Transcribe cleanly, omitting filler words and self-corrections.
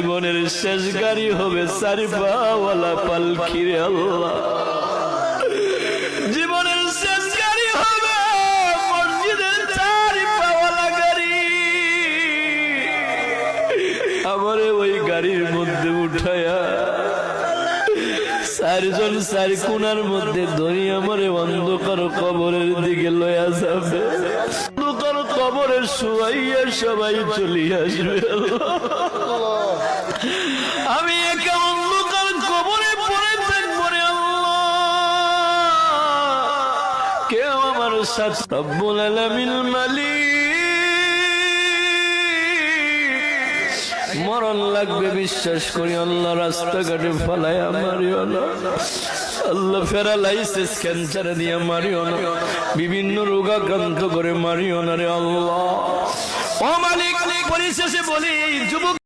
জীবনের শেষ গাড়ি হবে চারি পাওয়ালা পালকি রে আল্লাহ। জীবনের শেষ গাড়ি হবে মসজিদের চারি পাওয়ালা গাড়ি। আমারে ওই গাড়ির মধ্যে উঠায়া চারজন চার কোণার মধ্যে ধরি আমারে অন্ধকার কবরের দিকে লয়া যাবে। অন্ধকার কবরে শুয়াইয়া সবাই চলে আসবে। আমি একা অন্ধকার কবরে পড়ে থাকবো রে আল্লাহ। কেউ আমার সাথে রব্বুল আলামিন মালিক মরণ লাগবে বিশ্বাস করি আল্লাহ। রাস্তাঘাটে ফলায় মারিও না আল্লাহ। প্যারালাইসিস ক্যান্সার দিয়ে মারিও না, বিভিন্ন রোগাক্রান্ত করে মারিও না রে আল্লাহ। ও মালিক, পরিশেষে বলি যুবক